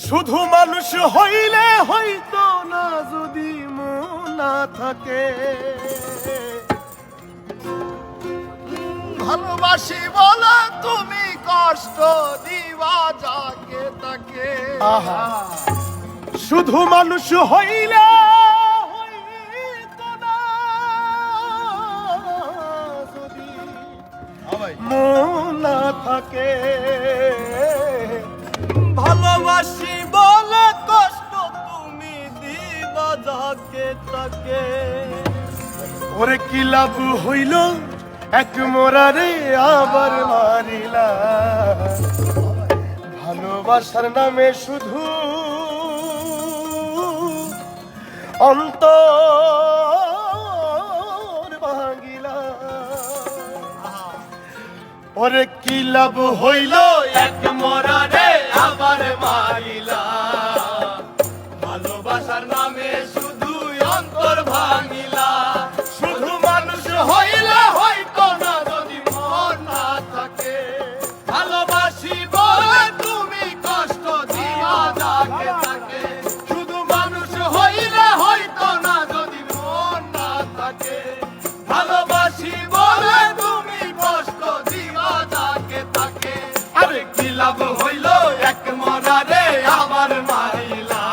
শুধু মানুষ হইলে হইতো না যদি মন না থাকে। ভালোবাসি বলে তুমি কষ্ট দিবা যাকে তাকে। আহা, শুধু মানুষ হইলে হইতো না যদি মন না থাকে। ভালোবাসি বলে কষ্ট তুমি দিবা যাকে তাকে। ওরে কি লাভ হইল এক মোরারে আবার মারিলা। ভালোবাসার নামে শুধু অন্তর ভাঙিলা। ওরে কি লাভ হইল এক মোরারে আবার মারিলা। ভালোবাসার নামে শুধু অন্তর ভাঙিলা। শুধু মানুষ হইলে হয়তো না যদি মন না থাকে। ভালোবাসি বলে তুমি কষ্ট দিবা যাকে তাকে। শুধু মানুষ হইলে হয়তো না যদি মন না থাকে। ভালোবাসি বলে তুমি কষ্ট দিবা যাকে তাকে। আরে কি লাভ হইল এক মরারে আবার মারিলা।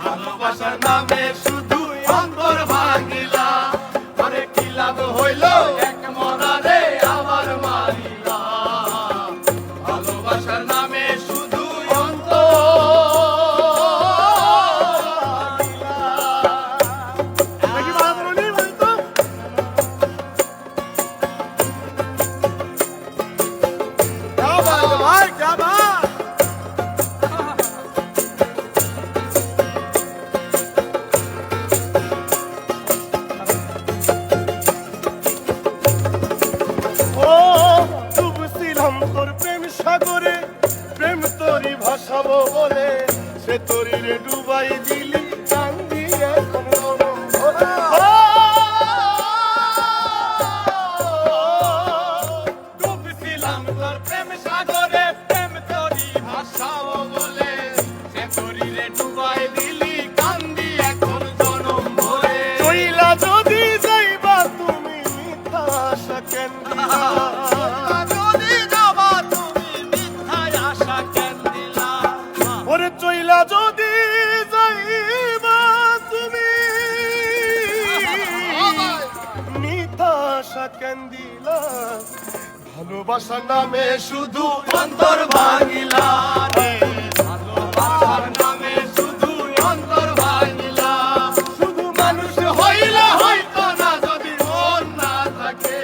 ভালোবাসার নামে শুধু অন্তর ভাঙিলা। আরে কি লাভ হইল এক মরারে আবার মারিলা। ভালোবাসার নামে শুধু অন্তর ভাই क्या बात। তোর প্রেম সাগরে প্রেম তোরি ভাসাবো বলে সে তোরি রে ডুবাই দিলি কান্দি এখন ডুবছিলাম তোর প্রেম সাগরে প্রেম তোরি ভাসাবো বলে সে তোরি রে ডুবাই দিলি কান্দি এখন জনম ভরে। চইলা যদি যাইবা তুমি মিথ্যা আশা কেন দিলা। ওরে চইলা যদি যাইবা তুমি মিথ্যা আশা কেন দিলা। ভালোবাসার নামে শুধু অন্তর ভাঙিলা। ভালোবাসার নামে শুধু অন্তর ভাঙিলা। শুধু মানুষ হইলে হয়তো না যদি মন না থাকে।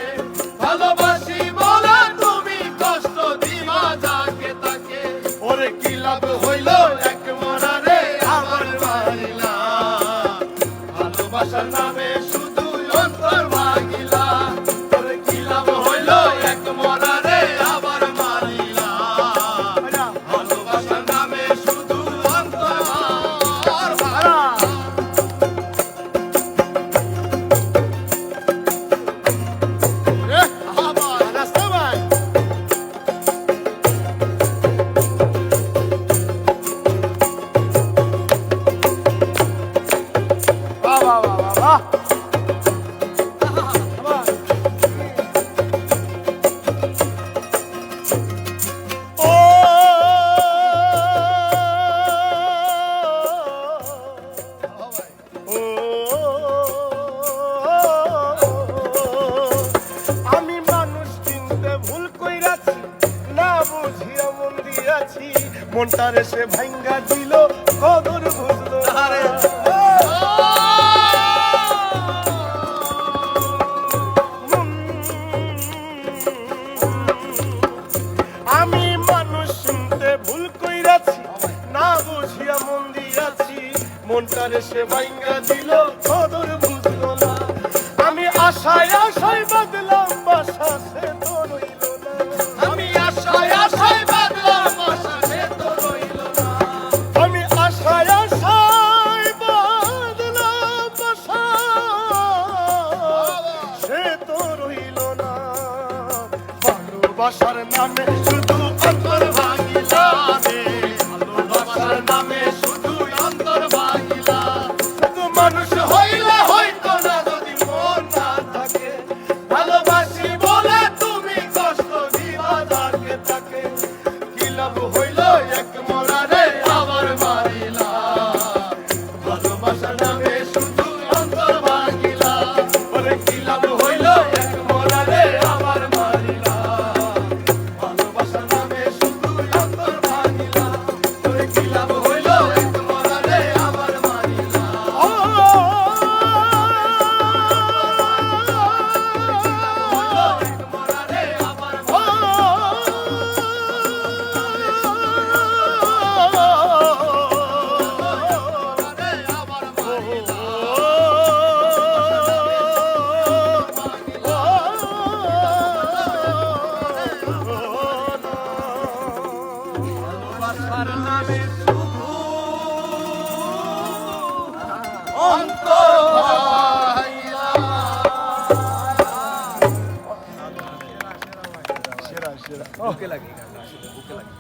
ভালোবাসি বলে তুমি কষ্ট দিবা যাকে তাকে। ওরে কি লাভ হইল এক মরারে আবার মারিলা। ভালোবাসার নামে শুধু অন্তর ভাঙিলা। ওরে কি লাভ হইল এক মরারে আবার মারিলা। ভালোবাসার নামে শুধু অন্তর ভাঙিলা। আমি মানুষ চিনতে ভুল কইরাছি না বুঝিয়া মন দিয়াছি। মনটারে সে ভাঙ্গা দিল কদর বুঝলো না। আমি মানুষ চিনতে ভুল কইরাছি না বুঝিয়া মন দিয়াছি। মনটারে সে ভাঙ্গা দিল কদর বুঝলো না। আমি আশায় আশায় বাদলাম বাসা সে তো রইল না। আমি আশায় আশায় বাদলাম বাসা সে তো রইল না। আমি আশায় আশায় বাদলাম বাসা সে তো রইল না। ভালোবাসার নামে শুধু অন্তর ভাঙিলা রে। ভালোবাসার শুধু অন্তর ভাঙিলা। সেরা সেরা বুকে লাগে গানটা আসলে বুকে লাগে